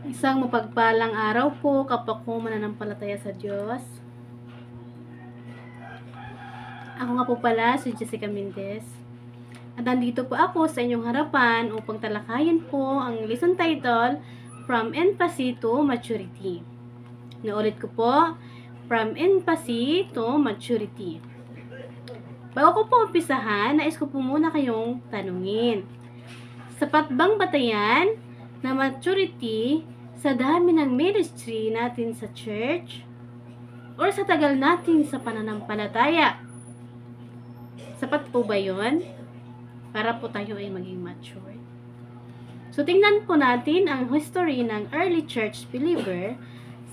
Isang mapagpalang araw po kapag po mananampalataya sa Diyos. Ako nga po pala si Jessica Mendez. At nandito po ako sa inyong harapan upang talakayin po ang lesson title, From Infancy to Maturity. Naulit ko po, From Infancy to Maturity. Bago ko po umpisahan, nais ko po muna kayong tanungin. Sapat bang batayan na maturity sa dami ng ministry natin sa church? Or sa tagal natin sa pananampalataya? Sapat po ba yun? Para po tayo ay maging mature. So, tingnan po natin ang history ng early church believer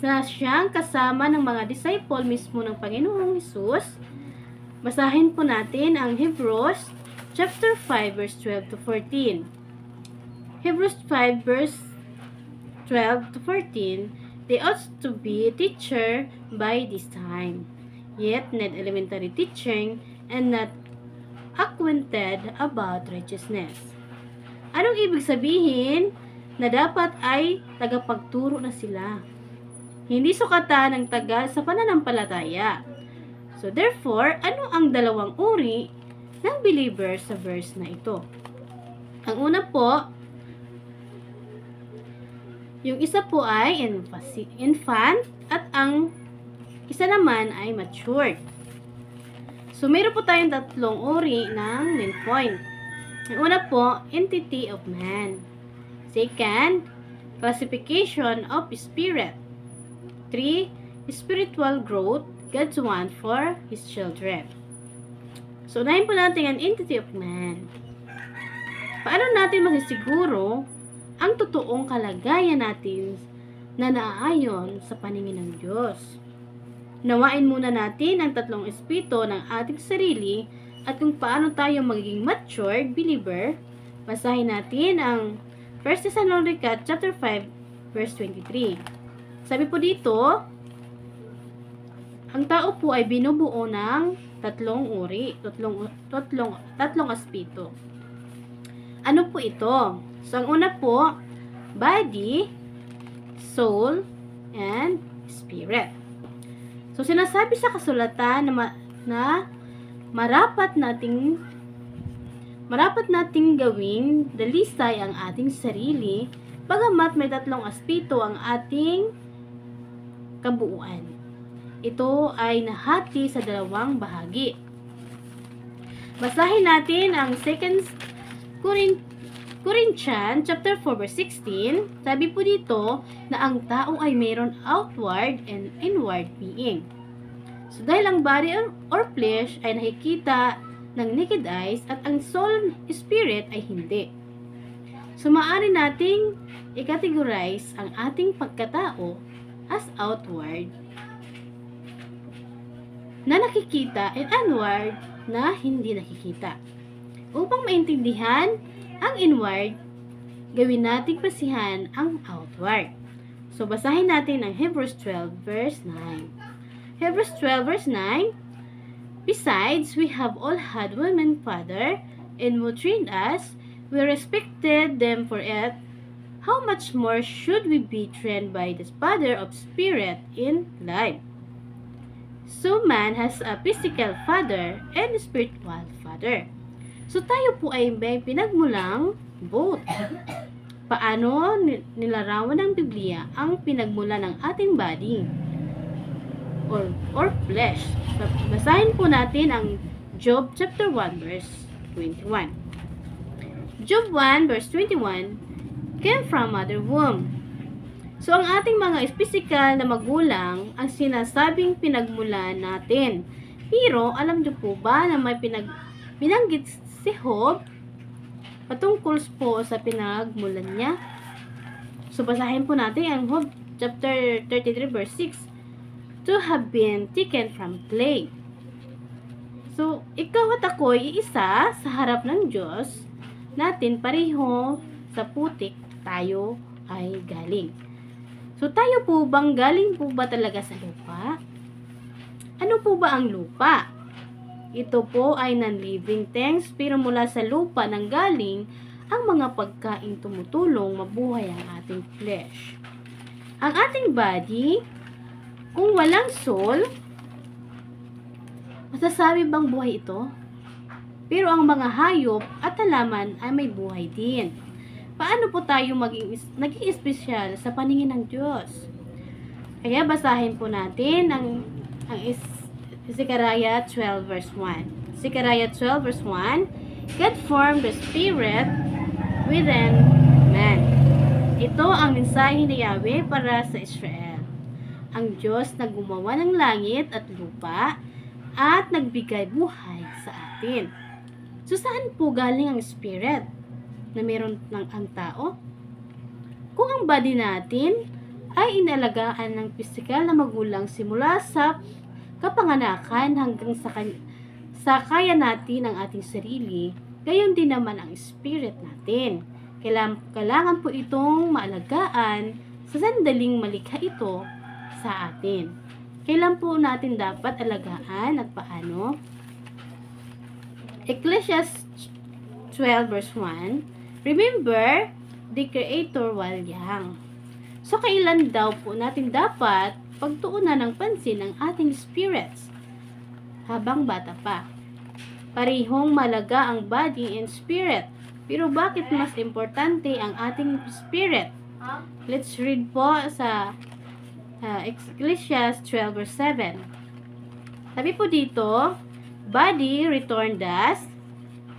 na siyang kasama ng mga disciple mismo ng Panginoong Hesus. Basahin po natin ang Hebrews chapter 5 verse 12 to 14. Hebrews 5 verse 12 to 14, they ought to be a teacher by this time, yet need elementary teaching and not acquainted about righteousness. Anong ibig sabihin na dapat ay tagapagturo na sila? Hindi sukatan ng tagal sa pananampalataya. So therefore, ano ang dalawang uri ng believer sa verse na ito? Ang una po, yung isa po ay infant at ang isa naman ay matured. So, meron po tayong tatlong uri ng main point. Ang una po, entity of man. Second, classification of spirit. 3, spiritual growth God's want for His children. So, unahin po natin ang entity of man. Paano natin masisiguro ang totoong kalagayan natin na naaayon sa paningin ng Diyos? Nawain muna natin ang tatlong espiritu ng ating sarili at kung paano tayo magiging matured believer. Basahin natin ang 1 Thessalonica chapter 5 verse 23. Sabi po dito, ang tao po ay binubuo ng tatlong uri, tatlong espiritu. Ano po ito? So, ang una po, body, soul, and spirit. So, sinasabi sa kasulatan na marapat nating gawing dalisay ang ating sarili, bagamat may tatlong espiritu ang ating kabuuan. Ito ay nahati sa dalawang bahagi. Basahin natin ang 2 Corinthians chapter 4 verse 16, sabi po dito na ang tao ay mayroon outward and inward being. So dahil ang body or flesh ay nakikita ng naked eyes at ang soul spirit ay hindi. So maaari nating i-categorize ang ating pagkatao as outward na nakikita and inward na hindi nakikita. Upang maintindihan ang inward, gawin nating basihan ang outward. So, basahin natin ang Hebrews 12 verse 9. Hebrews 12 verse 9, besides, we have all had women father, and who trained us, we respected them for it. How much more should we be trained by the Father of Spirit in life? So, man has a physical father and a spiritual father. So, tayo po ay may pinagmulang both. Paano nilarawan ng Biblia ang pinagmula ng ating body or flesh? Basahin po natin ang Job chapter 1 verse 21. Job 1 verse 21 came from mother womb. So, ang ating mga physical na magulang ang sinasabing pinagmulan natin. Pero, alam niyo po ba na may binanggit si Job patungkol po sa pinagmulan niya? So, basahin po natin ang Job chapter 33 verse 6. To have been taken from clay. So, ikaw at ako ay isa sa harap ng Diyos natin, pareho sa putik tayo ay galing. So, tayo po bang galing po ba talaga sa lupa? Ano po ba ang lupa? Ito po ay non-living things, pero mula sa lupa nang galing ang mga pagkain tumutulong mabuhay ang ating flesh. Ang ating body, kung walang soul, masasabi bang buhay ito? Pero ang mga hayop at halaman ay may buhay din. Paano po tayo naging espesyal sa paningin ng Diyos? Kaya basahin po natin ang Zechariah 12 verse 1. Zechariah 12 verse 1, God formed the spirit within man. Ito ang mensahe ni Yahweh para sa Israel. Ang Diyos na gumawa ng langit at lupa at nagbigay buhay sa atin. So saan po galing ang spirit na meron ng ang tao? Kung ang body natin ay inalagaan ng pisikal na magulang simula sa kapanganakan hanggang sa kaya natin ang ating sarili, gayon din naman ang spirit natin. Kailangan po itong maalagaan sa sandaling malikha ito sa atin. Kailan po natin dapat alagaan at paano? Ecclesiastes 12 verse 1, remember the Creator while young. So, kailan daw po natin dapat pagtuunan ng pansin ang ating spirits? Habang bata pa. Parehong malaga ang body and spirit. Pero bakit mas importante ang ating spirit? Let's read po sa Ecclesiastes 12 verse 7. Sabi po dito, body return dust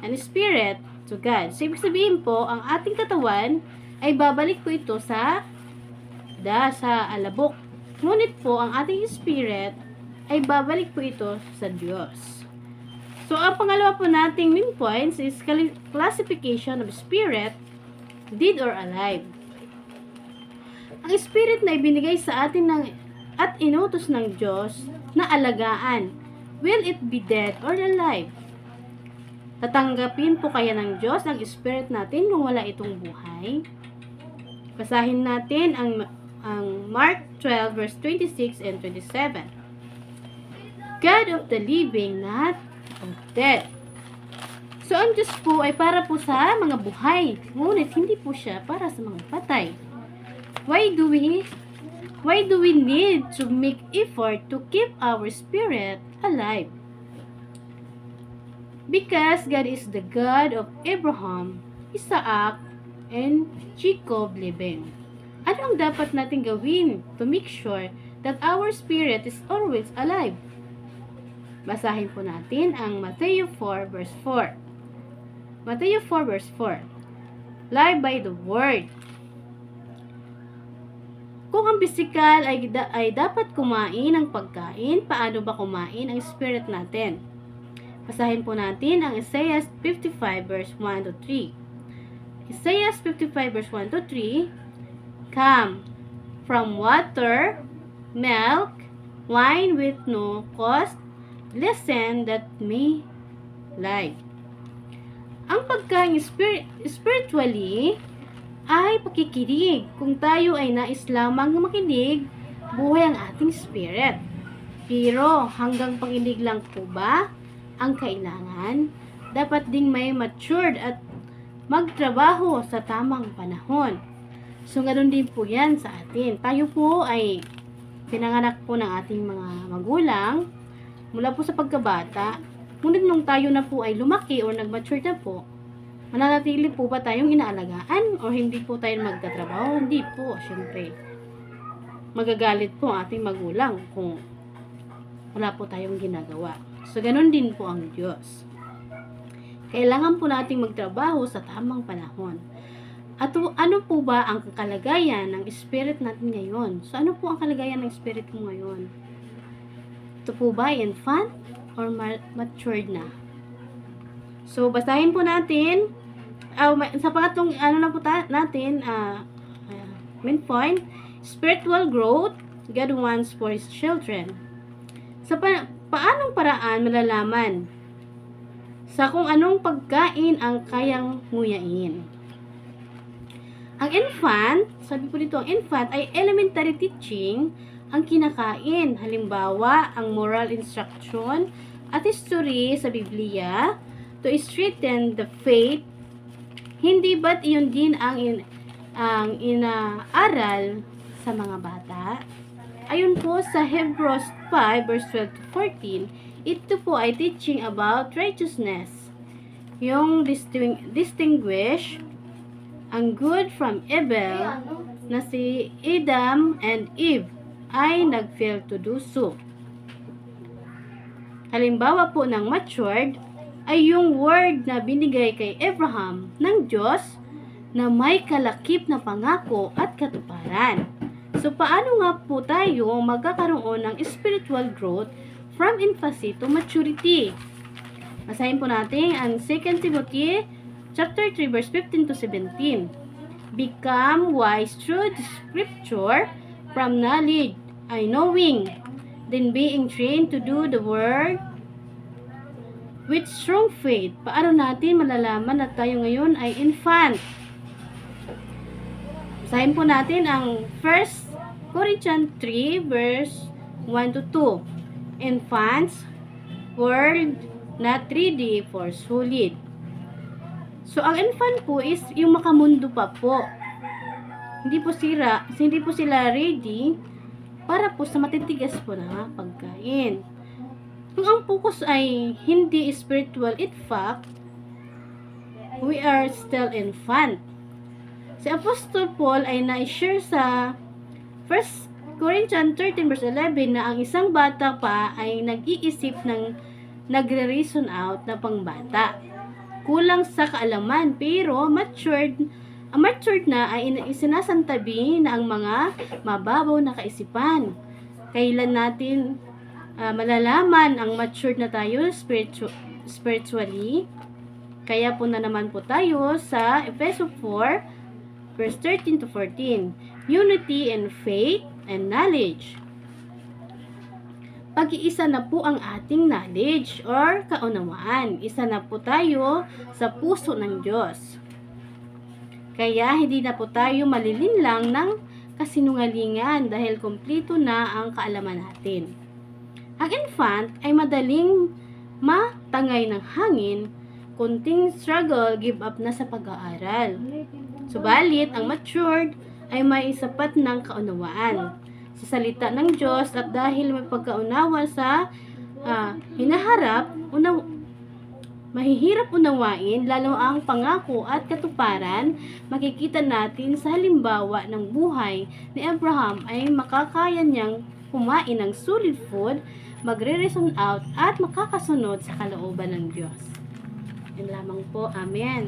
and spirit to God. So, ibig sabihin po, ang ating katawan ay babalik po ito sa alabok. Ngunit po, ang ating spirit ay babalik po ito sa Diyos. So, ang pangalawa po nating main points is classification of spirit, dead or alive. Ang spirit na ibinigay sa atin at inutos ng Diyos na alagaan, will it be dead or alive? Tatanggapin po kaya ng Diyos ang spirit natin kung wala itong buhay? Basahin natin ang Mark 12 verse 26 and 27. God of the living, not of dead. So, ang Diyos po ay para po sa mga buhay, ngunit hindi po siya para sa mga patay. Why do we need to make effort to keep our spirit alive? Because God is the God of Abraham, Isaac, and Jacob living. Ano ang dapat natin gawin to make sure that our spirit is always alive? Basahin po natin ang Matthew 4 verse 4. Matthew 4 verse 4. Live by the word. Kung ang pisikal ay dapat kumain ng pagkain, paano ba kumain ang spirit natin? Basahin po natin ang Isaiah 55 verse 1 to 3. Isaiah 55 verse 1 to 3. Come from water, milk, wine with no cost, listen that may life. Ang pagkain spiritually ay pakikinig. Kung tayo ay nais lamang makinig, buhay ang ating spirit. Pero hanggang panginig lang po ba ang kailangan? Dapat ding may matured at magtrabaho sa tamang panahon. So, ganoon din po yan sa atin. Tayo po ay pinanganak po ng ating mga magulang mula po sa pagkabata. Ngunit nung tayo na po ay lumaki o nag-mature na po, mananatili po ba tayong inaalagaan o hindi po tayo magtatrabaho? Hindi po, syempre. Magagalit po ang ating magulang kung wala po tayong ginagawa. So, ganoon din po ang Diyos. Kailangan po nating magtrabaho sa tamang panahon. At ano po ba ang kalagayan ng spirit natin ngayon? So, ano po ang kalagayan ng spirit mo ngayon? Ito po ba infant or matured na? So, basahin po natin. Sa pangatlong, natin, main point, spiritual growth, God wants for His children. Sa paanong paraan malalaman sa kung anong pagkain ang kayang nguyain? Ang infant, sabi po dito, ang infant ay elementary teaching ang kinakain. Halimbawa, ang moral instruction at history sa Biblia to strengthen the faith Hindi ba't iyon din ang inaaral sa mga bata? Ayon po sa Hebrews 5 verse 12 to 14, ito po ay teaching about righteousness. Yung distinguish ang good from evil na si Adam and Eve ay nag-fail to do so. Halimbawa po ng matured ay yung word na binigay kay Abraham ng Diyos na may kalakip na pangako at katuparan. So, paano nga po tayo magkakaroon ng spiritual growth from infancy to maturity? Basahin po natin ang 2 Timothy chapter 3 verse 15 to 17. Become wise through the scripture from knowledge, knowing, then being trained to do the word with strong faith. Paano natin malalaman na tayo ngayon ay infant? Basahin po natin ang 1 Corinthians 3 verse 1 to 2. Infants, word, not 3D for solid. So, ang infant po is yung makamundo pa po. Hindi po sila ready para po sa matitigas po na pagkain. Kung ang focus ay hindi spiritual, in fact, we are still infant. Si Apostle Paul ay na-share sa 1 Corinthians 13 verse 11 na ang isang bata pa ay nag-iisip ng nagre-reason out na pangbata. Kulang sa kaalaman pero matured na ay isinasantabi na ang mga mababaw na kaisipan. Kailan natin malalaman ang matured na tayo spiritually? Kaya po na naman po tayo sa Ephesians 4 verse 13 to 14. Unity in faith and knowledge. Pag-iisa na po ang ating knowledge or kaunawaan. Isa na po tayo sa puso ng Diyos. Kaya hindi na po tayo malilinlang ng kasinungalingan dahil kumpleto na ang kaalaman natin. Ang infant ay madaling matangay ng hangin, kunting struggle, give up na sa pag-aaral. Subalit, ang matured ay may sapat ng kaunawaan sa salita ng Diyos at dahil may pagkaunawa sa hinaharap, mahihirap unawain lalo ang pangako at katuparan. Makikita natin sa halimbawa ng buhay ni Abraham ay makakaya niyang kumain ng solid food, magre-reason out at makakasunod sa kalooban ng Diyos. Yan lamang po. Amen.